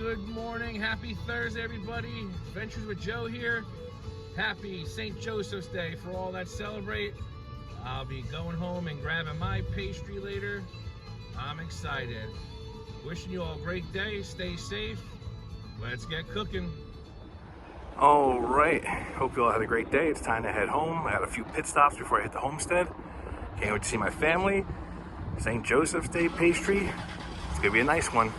Good morning, happy Thursday, everybody. Adventures with Joe here. Happy St. Joseph's Day for all that celebrate. I'll be going home and grabbing my pastry later. I'm excited. Wishing you all a great day. Stay safe. Let's get cooking. All right. Hope you all had a great day. It's time to head home. I got a few pit stops before I hit the homestead. Can't wait to see my family. St. Joseph's Day pastry. It's gonna be a nice one.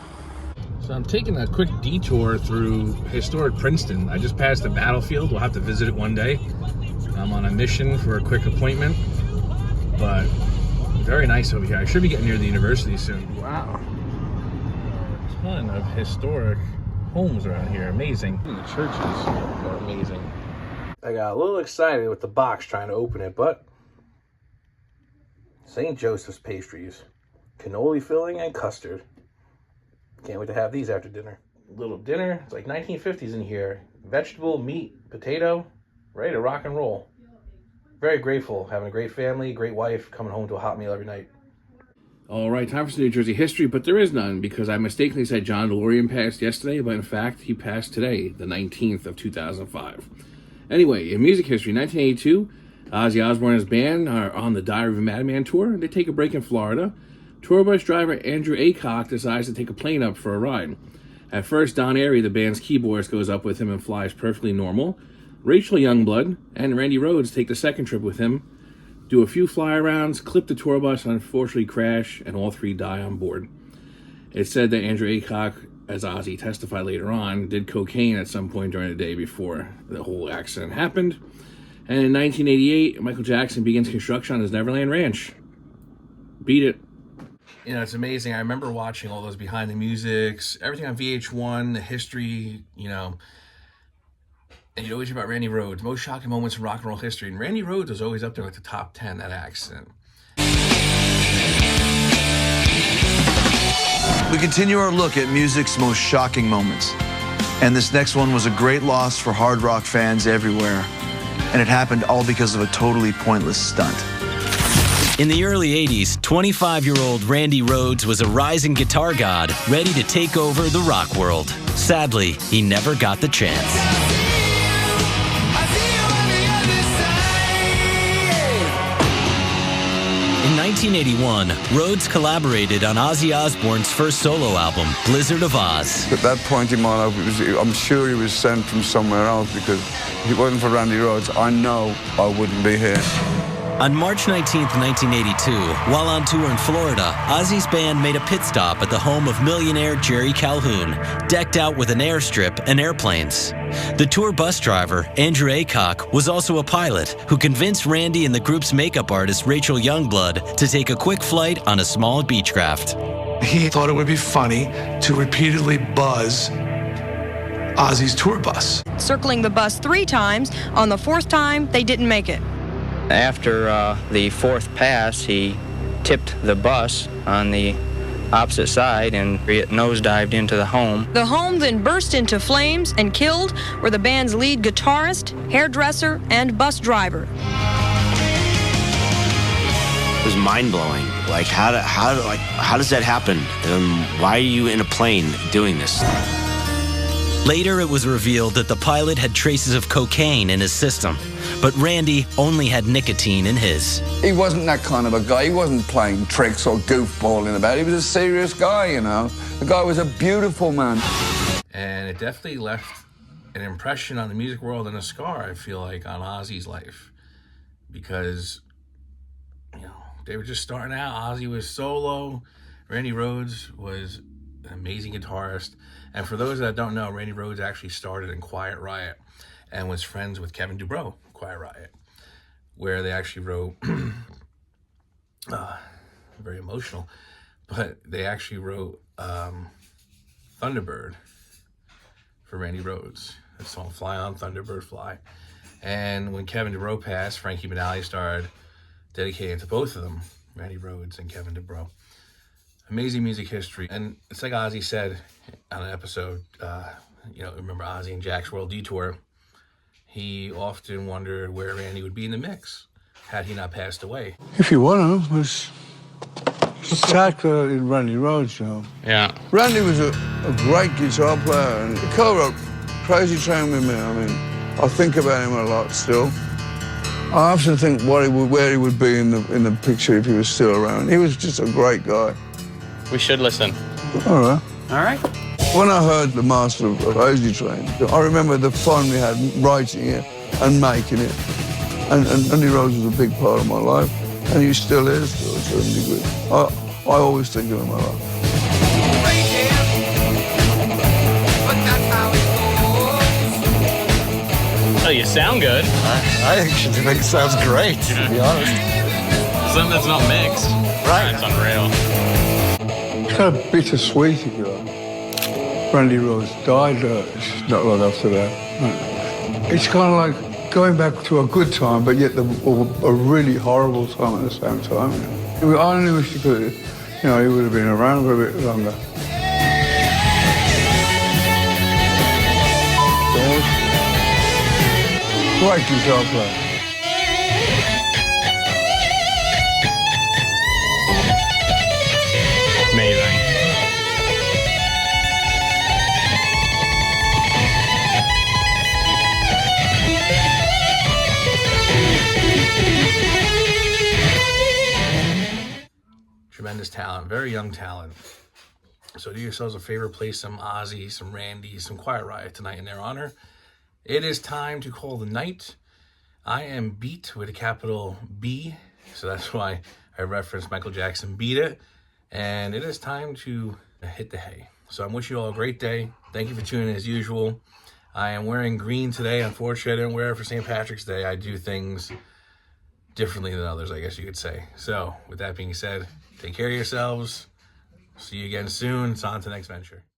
So I'm taking a quick detour through historic Princeton. I just passed the battlefield. We'll have to visit it one day. I'm on a mission for a quick appointment, but very nice over here. I should be getting near the university soon. Wow. A ton of historic homes around here. Amazing. The churches are amazing. I got a little excited with the box trying to open it, but St. Joseph's pastries, cannoli filling and custard. Can't wait to have these after dinner. Little dinner, it's like 1950s in here. Vegetable, meat, potato, ready to rock and roll. Very grateful, having a great family, great wife, coming home to a hot meal every night. All right, time for some New Jersey history, but there is none because I mistakenly said John DeLorean passed yesterday, but in fact, he passed today, the 19th of 2005. Anyway, in music history, 1982, Ozzy Osbourne and his band are on the Diary of a Madman tour. They take a break in Florida. Tour bus driver Andrew Aycock decides to take a plane up for a ride. At first, Don Airey, the band's keyboardist, goes up with him and flies perfectly normal. Rachel Youngblood and Randy Rhoads take the second trip with him, do a few fly-arounds, clip the tour bus, and unfortunately crash, and all three die on board. It's said that Andrew Aycock, as Ozzy testified later on, did cocaine at some point during the day before the whole accident happened. And in 1988, Michael Jackson begins construction on his Neverland Ranch. Beat it. You know, it's amazing. I remember watching all those behind the musics, everything on VH1, the history, you know. And you'd always hear about Randy Rhoads, most shocking moments in rock and roll history. And Randy Rhoads was always up there like the top 10, that accident. We continue our look at music's most shocking moments. And this next one was a great loss for hard rock fans everywhere. And it happened all because of a totally pointless stunt. In the early 80s, 25-year-old Randy Rhoads was a rising guitar god ready to take over the rock world. Sadly, he never got the chance. In 1981, Rhoads collaborated on Ozzy Osbourne's first solo album, Blizzard of Oz. At that point in my life, I'm sure he was sent from somewhere else because if it wasn't for Randy Rhoads, I know I wouldn't be here. On March 19, 1982, while on tour in Florida, Ozzy's band made a pit stop at the home of millionaire Jerry Calhoun, decked out with an airstrip and airplanes. The tour bus driver, Andrew Aycock, was also a pilot who convinced Randy and the group's makeup artist, Rachel Youngblood, to take a quick flight on a small Beechcraft. He thought it would be funny to repeatedly buzz Ozzy's tour bus. Circling the bus 3 times, on the 4th time, they didn't make it. After the 4th pass, he tipped the bus on the opposite side and it nosedived into the home. The home then burst into flames and killed were the band's lead guitarist, hairdresser, and bus driver. It was mind-blowing. Like, how does that happen? Why are you in a plane doing this? Later, it was revealed that the pilot had traces of cocaine in his system, but Randy only had nicotine in his. He wasn't that kind of a guy. He wasn't playing tricks or goofballing about it. He was a serious guy, you know. The guy was a beautiful man. And it definitely left an impression on the music world and a scar, I feel like, on Ozzy's life. Because, you know, they were just starting out. Ozzy was solo. Randy Rhoads was an amazing guitarist. And for those that don't know, Randy Rhoads actually started in Quiet Riot and was friends with Kevin DuBrow, Quiet Riot, where they actually wrote, very emotional, but they actually wrote Thunderbird for Randy Rhoads, the song Fly On Thunderbird Fly. And when Kevin DuBrow passed, Frankie Banali started dedicating to both of them, Randy Rhoads and Kevin DuBrow. Amazing music history. And it's like Ozzy said on an episode, you know, remember Ozzy and Jack's World Detour? He often wondered where Randy would be in the mix had he not passed away. If you want to, was Tacker in Randy Rhoads, you know. Yeah. Randy was a great guitar player, and he co-wrote Crazy Train with me. I mean, I think about him a lot still. I often think where he would be in the picture if he was still around. He was just a great guy. We should listen. All right. All right. When I heard the Master of Ozzy Train, I remember the fun we had writing it and making it. And Randy Rhoads was a big part of my life, and he still is to a certain degree. I always think of him a lot. Oh, you sound good. I actually think it sounds great, to be honest. Something that's not mixed. Right. That's unreal. It's kind of bittersweet, if you like. Randy Rhoads died not long after that. It's kind of like going back to a good time, but yet a really horrible time at the same time. I only wish he could, he would have been around for a bit longer. Great guitar player. Amazing. Tremendous talent, very young talent. So do yourselves a favor, play some Ozzy, some Randy, some Quiet Riot tonight in their honor. It is time to call the night. I am Beat with a capital B, so that's why I referenced Michael Jackson, Beat It. And it is time to hit the hay. So I'm wishing you all a great day. Thank you for tuning in as usual. I am wearing green today. Unfortunately, I didn't wear it for St. Patrick's Day. I do things differently than others, I guess you could say. So with that being said, take care of yourselves. See you again soon. It's on to the next venture.